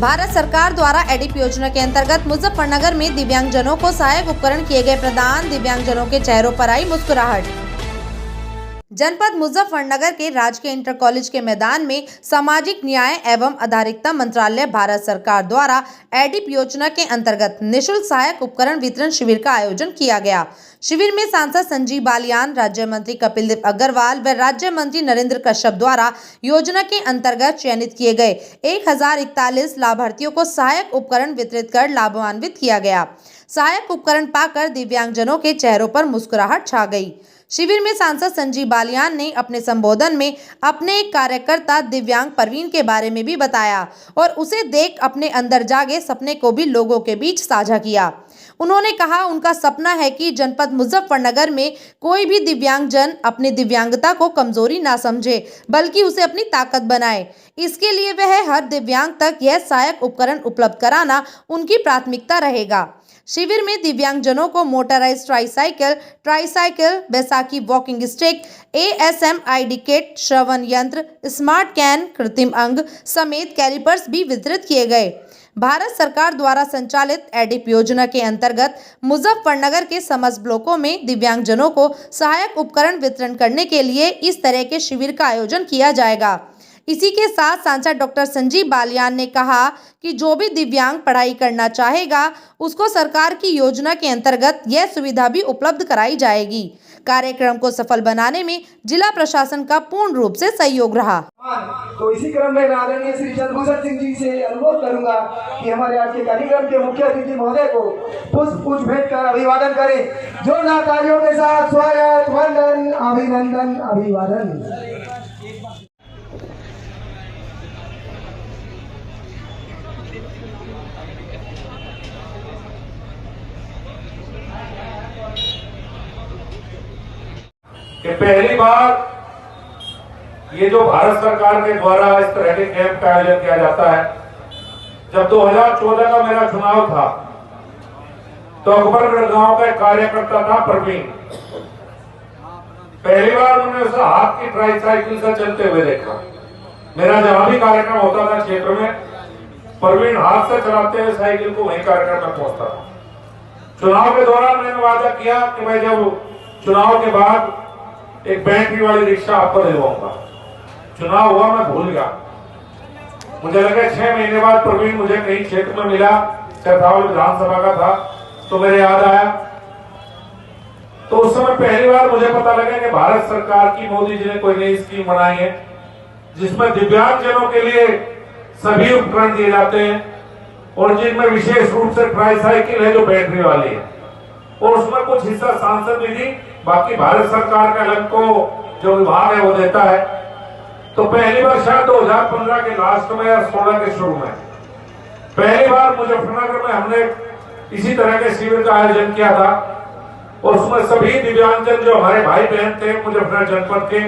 भारत सरकार द्वारा एडिप योजना के अंतर्गत मुजफ्फरनगर में दिव्यांगजनों को सहायक उपकरण किए गए प्रदान। दिव्यांगजनों के चेहरों पर आई मुस्कुराहट। जनपद मुजफ्फरनगर के राजकीय इंटर कॉलेज के मैदान में सामाजिक न्याय एवं आधारिकता मंत्रालय भारत सरकार द्वारा एडिप योजना के अंतर्गत निःशुल्क सहायक उपकरण वितरण शिविर का आयोजन किया गया। शिविर में सांसद संजीव बालियान, राज्य मंत्री कपिलदेव अग्रवाल व राज्य मंत्री नरेंद्र कश्यप द्वारा योजना के अंतर्गत चयनित किए गए 1041 लाभार्थियों को सहायक उपकरण वितरित कर लाभान्वित किया गया। सहायक उपकरण पाकर दिव्यांगजनों के चेहरों पर मुस्कुराहट छा गई। शिविर में सांसद संजीव बालियान ने अपने संबोधन में अपने एक कार्यकर्ता दिव्यांग परवीन के बारे में भी बताया और उसे देख अपने अंदर जागे सपने को भी लोगों के बीच साझा किया। उन्होंने कहा उनका सपना है कि जनपद मुजफ्फरनगर में कोई भी दिव्यांगजन अपनी दिव्यांगता को कमजोरी ना समझे बल्कि उसे अपनी ताकत बनाए। इसके लिए वह हर दिव्यांग तक यह सहायक उपकरण उपलब्ध कराना उनकी प्राथमिकता रहेगा। शिविर में दिव्यांगजनों को मोटराइज्ड ट्राईसाइकिल, बैसाखी walking stick, ASM ID kit, श्रवण यंत्र, स्मार्ट कैन, कृत्रिम अंग समेत कैलिपर्स भी वितरित किए गए। भारत सरकार द्वारा संचालित एडिप योजना के अंतर्गत मुजफ्फरनगर के समस्त ब्लॉकों में दिव्यांगजनों को सहायक उपकरण वितरण करने के लिए इस तरह के शिविर का आयोजन किया जाएगा। इसी के साथ सांसद डॉक्टर संजीव बालियान ने कहा कि जो भी दिव्यांग पढ़ाई करना चाहेगा उसको सरकार की योजना के अंतर्गत यह सुविधा भी उपलब्ध कराई जाएगी। कार्यक्रम को सफल बनाने में जिला प्रशासन का पूर्ण रूप से सहयोग रहा। तो इसी क्रम में आदरणीय श्री चंद्रभूषण सिंह जी से अनुरोध करूंगा कि हमारे आज के कार्यक्रम के मुख्य अतिथि महोदय को पुष्प भेंट कर अभिवादन करें। जोरदार तालियों के साथ स्वागत, वंदन, अभिनंदन, अभिवादन। कि पहली बार ये जो भारत सरकार के द्वारा इस तरह के कैंप का आयोजन किया जाता है। जब 2014 का मेरा चुनाव था तो अकबरगढ़ गांव का एक कार्यकर्ता था प्रवीण। पहली बार उन्होंने उसे हाथ की ट्राईसाइकिल से चलते हुए देखा। मेरा जहां भी कार्यक्रम होता था क्षेत्र में, प्रवीण हाथ से चलाते हुए साइकिल को वहीं कार्यक्रम में पहुंचता था। चुनाव के दौरान मैंने वादा किया कि मैं जब चुनाव के बाद एक बैटरी वाली रिक्शा आपको दिलवाऊंगा। चुनाव हुआ, मैं भूल गया। मुझे लगा 6 महीने बाद प्रवीण मुझे कहीं क्षेत्र में मिला, चरथावल विधानसभा का था, तो मेरे याद आया। तो उस समय पहली बार मुझे पता लगा कि भारत सरकार की मोदी जी ने कोई नई स्कीम बनाई है जिसमें दिव्यांगजनों के लिए सभी उपकरण दिए जाते हैं और जिनमें विशेष रूप से ट्राईसाइकिल है जो बैटरी वाली है और उसमें कुछ हिस्सा सांसद निधि, बाकी भारत सरकार का अलग को जो विभाग है वो देता है। तो पहली बार शायद 2015 के लास्ट में या 16 के शुरू में पहली बार मुजफ्फरनगर में हमने इसी तरह के शिविर का आयोजन किया था और उसमें सभी दिव्यांगजन जो हमारे भाई बहन थे मुजफ्फरनगर जनपद के,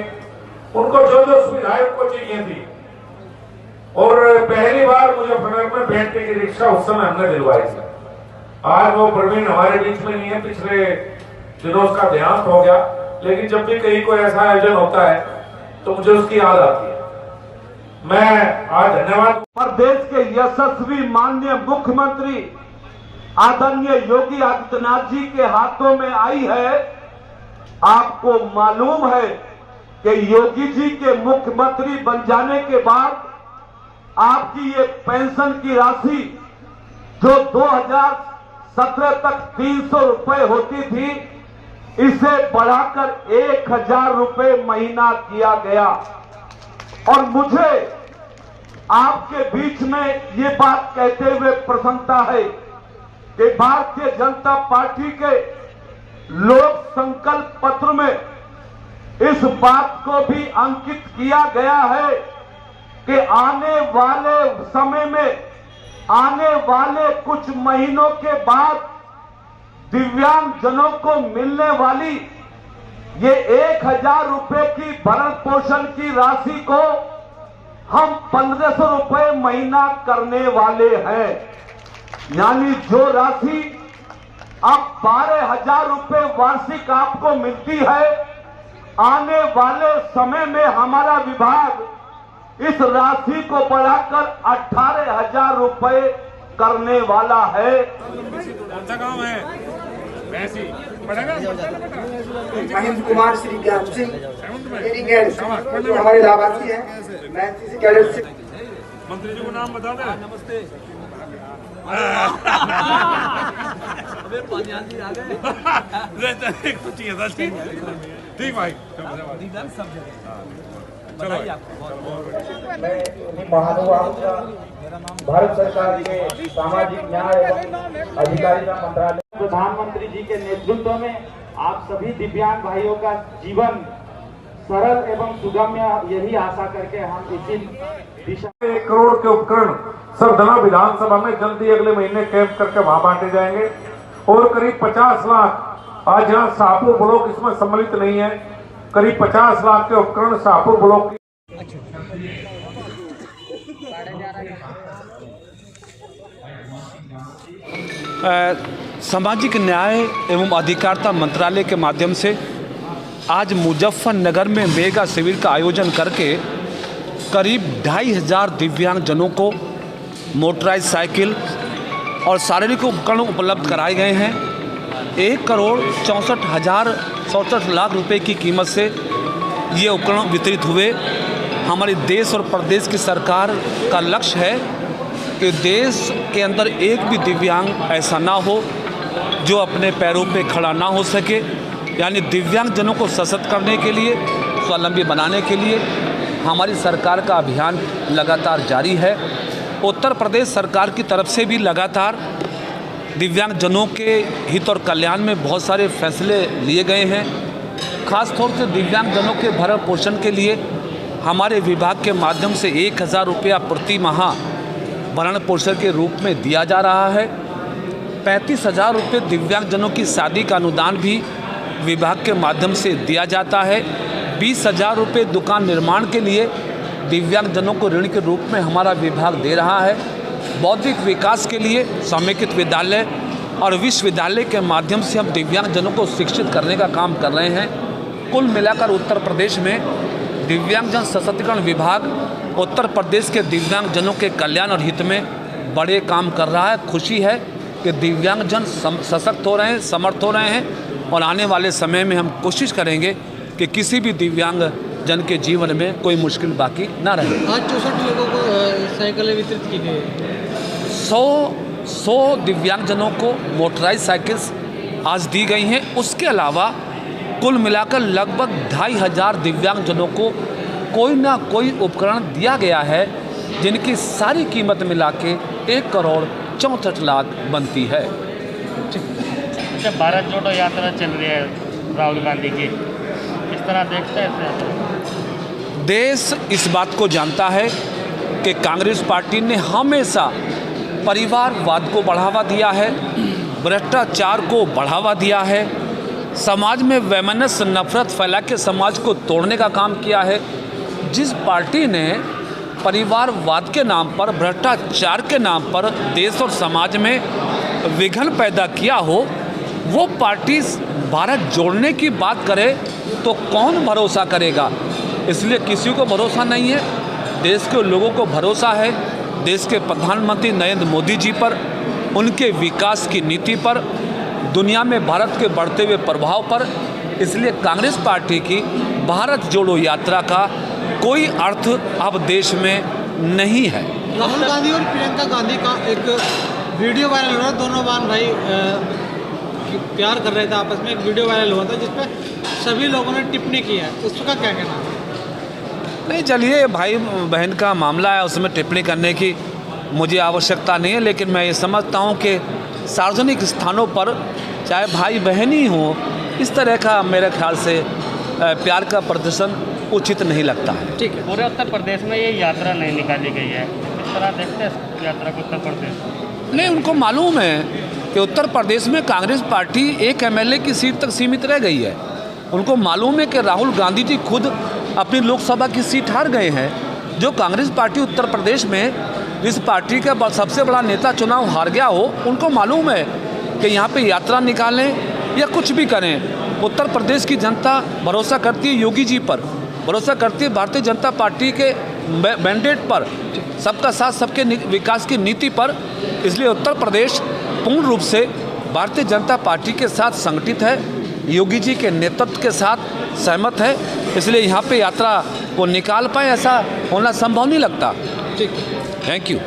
उनको जो जो सुविधाएं उनको चाहिए थी और पहली बार मुजफ्फरनगर में बैटरी की रिक्शा उस समय हमने दिलवाई थी। आज वो प्रवीण हमारे बीच में नहीं है, पिछले दिनों उसका देहांत हो गया, लेकिन जब भी कहीं कोई ऐसा आयोजन होता है तो मुझे उसकी याद आती है। मैं आज धन्यवाद। प्रदेश के यशस्वी माननीय मुख्यमंत्री आदरणीय योगी आदित्यनाथ जी के हाथों में आई है। आपको मालूम है कि योगी जी के मुख्यमंत्री बन जाने के बाद आपकी ये पेंशन की राशि जो 2017 तक 300 रुपए होती थी, इसे बढ़ाकर 1000 रुपए महीना किया गया। और मुझे आपके बीच में ये बात कहते हुए प्रसन्नता है कि भारतीय जनता पार्टी के लोक संकल्प पत्र में इस बात को भी अंकित किया गया है कि आने वाले समय में, आने वाले कुछ महीनों के बाद दिव्यांगजनों को मिलने वाली ये 1000 रुपए की भरण पोषण की राशि को हम 1500 रुपए महीना करने वाले हैं। यानी जो राशि अब 12,000 रुपए वार्षिक आपको मिलती है, आने वाले समय में हमारा विभाग इस राशि को बढ़ाकर 18,000 रुपए करने वाला है। कौन सा गाँव है? वैसी पढ़ेगा? महेंद्र कुमार श्री ज्ञान सिंह जो हमारे लाभार्थी हैं, मैं किसी कैडेट से मंत्री जी को नाम बता दें। नमस्ते। ठीक भाई, मैं उन्हीं महानुभाव का भारत सरकार के सामाजिक न्याय एवं अधिकारिता मंत्रालय प्रधानमंत्री जी के नेतृत्व में आप सभी दिव्यांग भाइयों का जीवन सरल एवं सुगम्य, यही आशा करके हम इसी दिशा 1 करोड़ के उपकरण सरधना विधानसभा में जल्दी अगले महीने कैंप करके वहां बांटे जाएंगे। और करीब 50 लाख, आज यहाँ शाहपुर ब्लॉक इसमें सम्मिलित नहीं है, करीब 50 लाख के उपकरण शाहपुर ब्लॉक की सामाजिक न्याय एवं अधिकारिता मंत्रालय के माध्यम से आज मुजफ्फरनगर में मेगा शिविर का आयोजन करके करीब 2,500 दिव्यांगजनों को मोटराइज साइकिल और शारीरिक उपकरण उपलब्ध कराए गए हैं। 1,64,64 लाख रुपए की कीमत से ये उपकरण वितरित हुए। हमारे देश और प्रदेश की सरकार का लक्ष्य है कि देश के अंदर एक भी दिव्यांग ऐसा ना हो जो अपने पैरों पे खड़ा ना हो सके। यानी दिव्यांगजनों को सशक्त करने के लिए, स्वावलंबी बनाने के लिए हमारी सरकार का अभियान लगातार जारी है। उत्तर प्रदेश सरकार की तरफ से भी लगातार दिव्यांगजनों के हित और कल्याण में बहुत सारे फैसले लिए गए हैं। खास तौर से दिव्यांगजनों के भरण पोषण के लिए हमारे विभाग के माध्यम से 1,000 रुपया प्रति माह भरण पोषण के रूप में दिया जा रहा है। 35,000 रुपये दिव्यांगजनों की शादी का अनुदान भी विभाग के माध्यम से दिया जाता है। 20,000 रुपये दुकान निर्माण के लिए दिव्यांगजनों को ऋण के रूप में हमारा विभाग दे रहा है। बौद्धिक विकास के लिए समेकित विद्यालय और विश्वविद्यालय के माध्यम से हम दिव्यांगजनों को शिक्षित करने का काम कर रहे हैं। कुल मिलाकर उत्तर प्रदेश में दिव्यांगजन सशक्तिकरण विभाग उत्तर प्रदेश के दिव्यांगजनों के कल्याण और हित में बड़े काम कर रहा है। खुशी है कि दिव्यांगजन सशक्त हो रहे हैं, समर्थ हो रहे हैं और आने वाले समय में हम कोशिश करेंगे कि किसी भी दिव्यांग जन के जीवन में कोई मुश्किल बाकी ना रहे। आज 64 लोगों को साइकिलें वितरित की गई। 100 दिव्यांगजनों को मोटराइज साइकिल्स आज दी गई हैं। उसके अलावा कुल मिलाकर लगभग 2,500 दिव्यांगजनों को कोई ना कोई उपकरण दिया गया है, जिनकी सारी कीमत मिला के 1,64,00,000 बनती है। अच्छा, भारत जोड़ो यात्रा चल रही है राहुल गांधी की, किस तरह देखते हैं? देश इस बात को जानता है कि कांग्रेस पार्टी ने हमेशा परिवारवाद को बढ़ावा दिया है, भ्रष्टाचार को बढ़ावा दिया है, समाज में वैमनस्य नफरत फैला के समाज को तोड़ने का काम किया है। जिस पार्टी ने परिवारवाद के नाम पर, भ्रष्टाचार के नाम पर देश और समाज में विघन पैदा किया हो, वो पार्टी भारत जोड़ने की बात करे तो कौन भरोसा करेगा। इसलिए किसी को भरोसा नहीं है। देश के लोगों को भरोसा है देश के प्रधानमंत्री नरेंद्र मोदी जी पर, उनके विकास की नीति पर, दुनिया में भारत के बढ़ते हुए प्रभाव पर। इसलिए कांग्रेस पार्टी की भारत जोड़ो यात्रा का कोई अर्थ अब देश में नहीं है। राहुल गांधी और प्रियंका गांधी का एक वीडियो वायरल हो रहा है। दोनों बहन भाई प्यार कर रहे थे आपस में। एक वीडियो वायरल हुआ था जिसपे सभी लोगों ने टिप्पणी की है, उसका क्या कहना है? नहीं, चलिए, भाई बहन का मामला है, उसमें टिप्पणी करने की मुझे आवश्यकता नहीं है। लेकिन मैं ये समझता हूँ कि सार्वजनिक स्थानों पर चाहे भाई बहन ही हो, इस तरह का मेरे ख्याल से प्यार का प्रदर्शन उचित नहीं लगता है। ठीक है। पूरे उत्तर प्रदेश में ये यात्रा नहीं निकाली गई है, किस तरह देखते हैं यात्रा को उत्तर प्रदेश? नहीं, उनको मालूम है कि उत्तर प्रदेश में कांग्रेस पार्टी एक MLA की सीट तक सीमित रह गई है। उनको मालूम है कि राहुल गांधी जी खुद अपनी लोकसभा की सीट हार गए हैं। जो कांग्रेस पार्टी उत्तर प्रदेश में इस पार्टी का सबसे बड़ा नेता चुनाव हार गया हो, उनको मालूम है कि यहाँ पे यात्रा निकालें या कुछ भी करें, उत्तर प्रदेश की जनता भरोसा करती है योगी जी पर, भरोसा करती है भारतीय जनता पार्टी के मैंडेट पर, सबका साथ सबके विकास की नीति पर। इसलिए उत्तर प्रदेश पूर्ण रूप से भारतीय जनता पार्टी के साथ संगठित है, योगी जी के नेतृत्व के साथ सहमत है। इसलिए यहाँ पे यात्रा को निकाल पाए ऐसा होना संभव नहीं लगता। ठीक। Thank you.